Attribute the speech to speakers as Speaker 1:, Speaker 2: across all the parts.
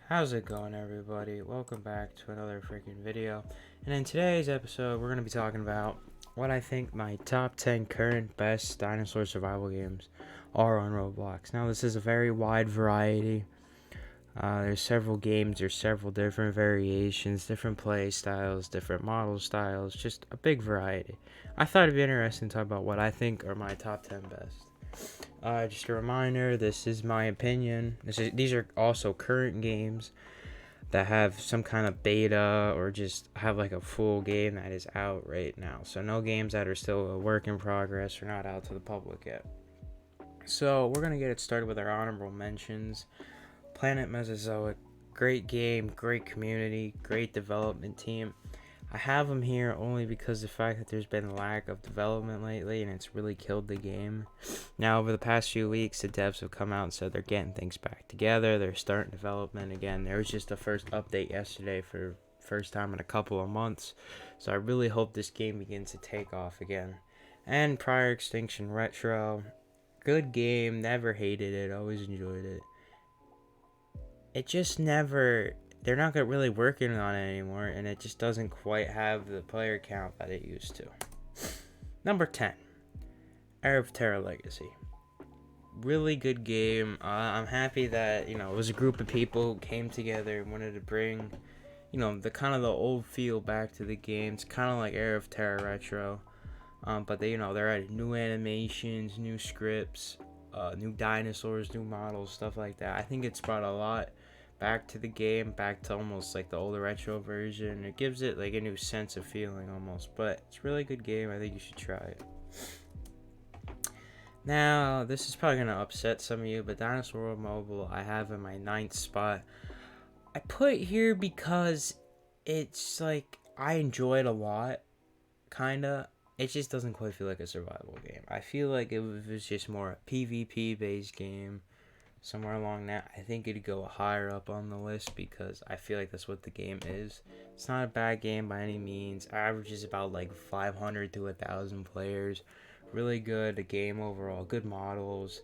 Speaker 1: How's it going, everybody? Welcome back to another freaking video. And in today's episode, we're going to be talking about what I think my top 10 current best dinosaur survival games are on Roblox. Now, this is a very wide variety. There's several games, there's several different variations, different play styles, different model styles, just a big variety. I thought it'd be interesting to talk about what I think are my top 10 best. Just a reminder, this is my opinion. These are also current games that have some kind of beta or just have like a full game that is out right now. So no games that are still a work in progress or not out to the public yet. So we're going to get it started with our honorable mentions. Planet Mesozoic, great game, great community, great development team. I have them here only because the fact that there's been a lack of development lately and it's really killed the game. Now, over the past few weeks, the devs have come out and said they're getting things back together. They're starting development again. There was just the first update yesterday for first time in a couple of months. So I really hope this game begins to take off again. And prior Extinction Retro, good game, never hated it, always enjoyed it. It just never, they're not really working on it anymore, and it just doesn't quite have the player count that it used to. Number 10, Era of Terror Legacy. Really good game. I'm happy that, it was a group of people who came together and wanted to bring, the kind of the old feel back to the game. It's kind of like Era of Terror Retro. But they're adding new animations, new scripts, new dinosaurs, new models, stuff like that. I think it's brought a lot back to the game, back to almost like the older retro version. It gives it like a new sense of feeling almost, but it's a really good game. I think you should try it. Now, this is probably going to upset some of you, but Dinosaur World Mobile I have in my 9th spot. I put it here because it's like I enjoy it a lot, kinda. It just doesn't quite feel like a survival game. I feel like if it was just more a PvP based game, somewhere along that, I think it'd go higher up on the list because I feel like that's what the game is. It's not a bad game by any means. Averages about like 500 to 1,000 players. Really good, a game overall, good models.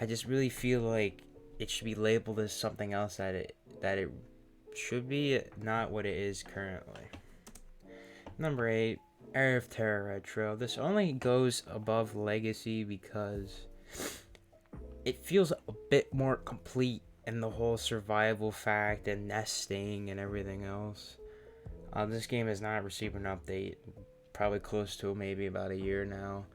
Speaker 1: I just really feel like it should be labeled as something else that it should be, not what it is currently. Number 8, Era of Terror Retro. This only goes above Legacy because it feels a bit more complete in the whole survival fact and nesting and everything else. This game has not received an update, probably close to maybe about a year now.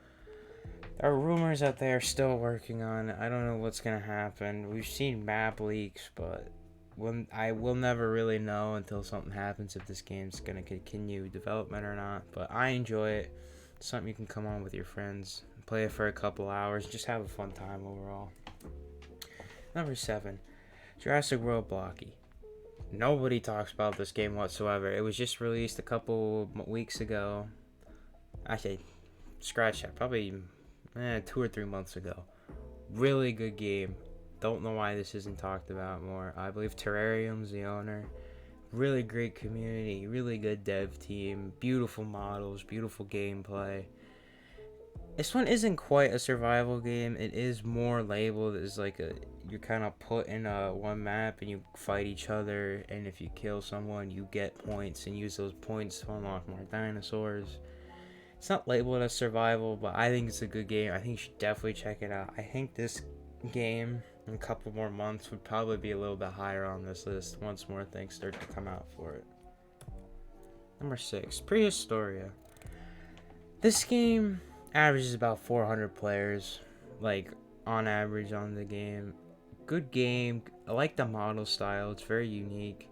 Speaker 1: There are rumors that they are still working on it. I don't know what's going to happen. We've seen map leaks, but I will never really know until something happens if this game's going to continue development or not. But I enjoy it. It's something you can come on with your friends, play it for a couple hours, just have a fun time overall. Number 7, Jurassic Bloxy. Nobody talks about this game whatsoever. It was just released a couple weeks ago. Actually, scratch that, probably 2 or 3 months ago. Really good game. Don't know why this isn't talked about more. I believe Terrarium's the owner. Really great community, really good dev team, beautiful models, beautiful gameplay. This one isn't quite a survival game. It is more labeled as like you're kind of put in one map and you fight each other, and if you kill someone you get points and use those points to unlock more dinosaurs. It's not labeled as survival, but I think it's a good game. I think you should definitely check it out. I think this game in a couple more months would probably be a little bit higher on this list once more things start to come out for it. Number 6, Prehistoria. This game averages about 400 players, like on average on the game. Good game. I like the model style. It's very unique.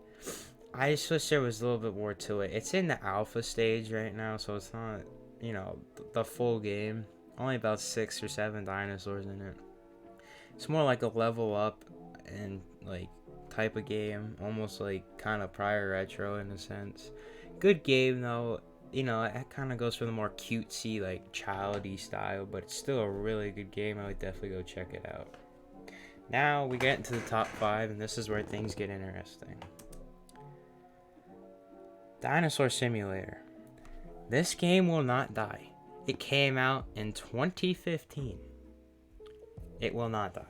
Speaker 1: I just wish there was a little bit more to it. It's in the alpha stage right now, so it's not, the full game. Only about 6 or 7 dinosaurs in it. It's more like a level up and like type of game, almost like kind of prior retro in a sense. Good game though. It kind of goes for the more cutesy, like childy style, but it's still a really good game. I would definitely go check it out. Now we get into the top 5, and this is where things get interesting. Dinosaur Simulator. This game will not die. It came out in 2015. It will not die.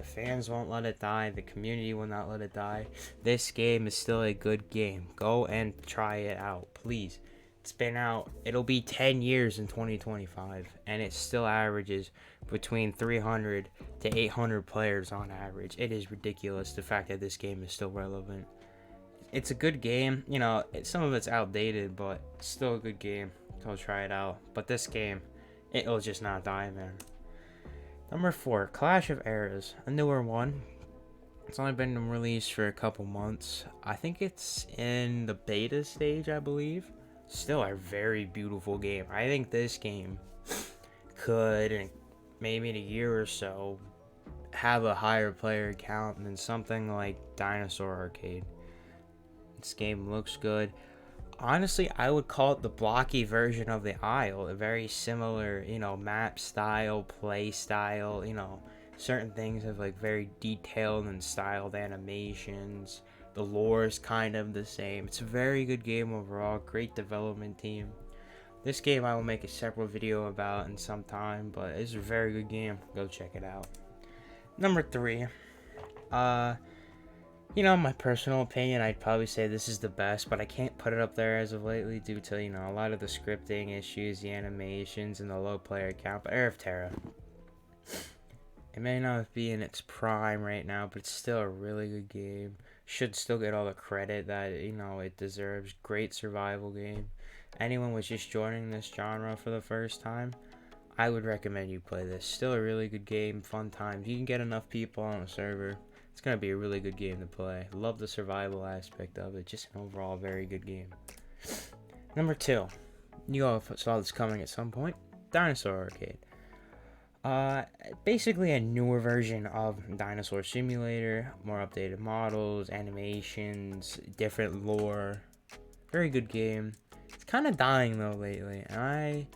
Speaker 1: The fans won't let it die. The community will not let it die. This game is still a good game. Go and try it out, please. It's been out. It'll be 10 years in 2025, and it still averages between 300 to 800 players on average. It is ridiculous, the fact that this game is still relevant. It's a good game. You know, some of it's outdated, but it's still a good game. Go try it out. But this game, it'll just not die, man. Number 4, Clash of Eras, a newer one. It's only been released for a couple months. I think it's in the beta stage, I believe. Still a very beautiful game. I think this game could, maybe in a year or so, have a higher player count than something like Dinosaur Arcade. This game looks good. Honestly, I would call it the blocky version of the Isle. A very similar, you know, map style, play style, you know, certain things have like very detailed and styled animations. The lore is kind of the same. It's a very good game overall. Great development team. This game I will make a separate video about in some time, but it's a very good game. Go check it out. Number 3. You know, my personal opinion, I'd probably say this is the best, but I can't put it up there as of lately due to, you know, a lot of the scripting issues, the animations, and the low player count. But Heir of Terra. It may not be in its prime right now, but it's still a really good game. Should still get all the credit that, you know, it deserves. Great survival game. Anyone was just joining this genre for the first time, I would recommend you play this. Still a really good game, fun times. You can get enough people on a server. It's going to be a really good game to play. Love the survival aspect of it. Just an overall very good game. Number 2. You all saw this coming at some point. Dinosaur Arcade. Basically a newer version of Dinosaur Simulator. More updated models, animations, different lore. Very good game. It's kind of dying though lately. And I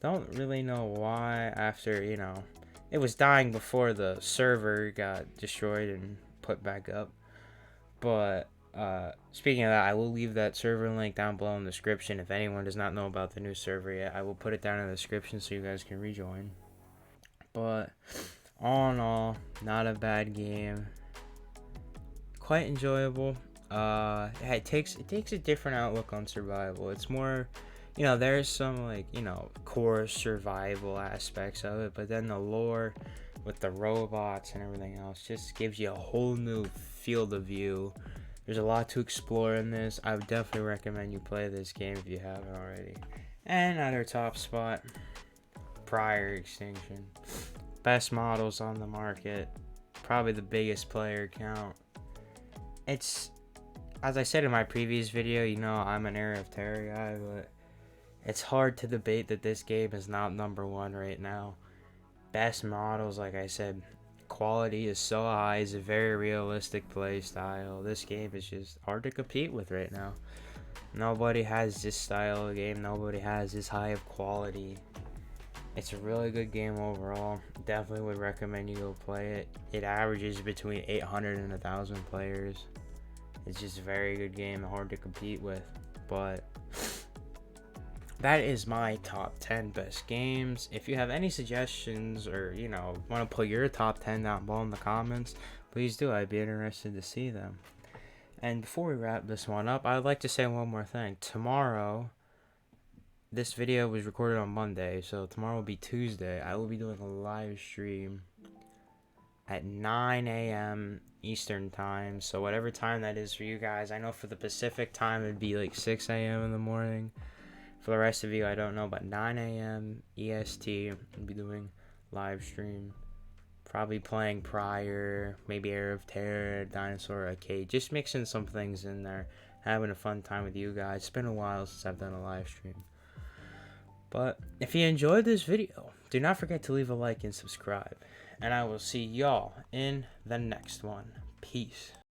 Speaker 1: don't really know why after, you know, it was dying before the server got destroyed and put back up. But speaking of that, I will leave that server link down below in the description. If anyone does not know about the new server yet, I will put it down in the description so you guys can rejoin. But all in all, not a bad game. Quite enjoyable. It takes a different outlook on survival. It's more, you know, there's some, like, you know, core survival aspects of it, but then the lore with the robots and everything else just gives you a whole new field of view. There's a lot to explore in this. I would definitely recommend you play this game if you haven't already. And at our top spot, prior Extinction. Best models on the market. Probably the biggest player count. It's, as I said in my previous video, you know, I'm an Heir of Terra guy, but it's hard to debate that this game is not number 1 right now. Best models, like I said, quality is so high. It's a very realistic play style. This game is just hard to compete with right now. Nobody has this style of game. Nobody has this high of quality. It's a really good game overall. Definitely would recommend you go play it. It averages between 800 and 1,000 players. It's just a very good game, hard to compete with. But that is my top 10 best games. If you have any suggestions or, you know, want to put your top 10 down below in the comments, please do. I'd be interested to see them. And before we wrap this one up, I would like to say one more thing. Tomorrow, this video was recorded on Monday, so tomorrow will be Tuesday. I will be doing a live stream at 9 a.m. Eastern time, so whatever time that is for you guys. I know for the Pacific time it'd be like 6 a.m. in the morning. For the rest of you, I don't know, but 9 a.m. EST, I'll be doing live stream. Probably playing prior, maybe Heir of Terra, Dinosaur Arcade, just mixing some things in there, having a fun time with you guys. It's been a while since I've done a live stream. But if you enjoyed this video, do not forget to leave a like and subscribe. And I will see y'all in the next one. Peace.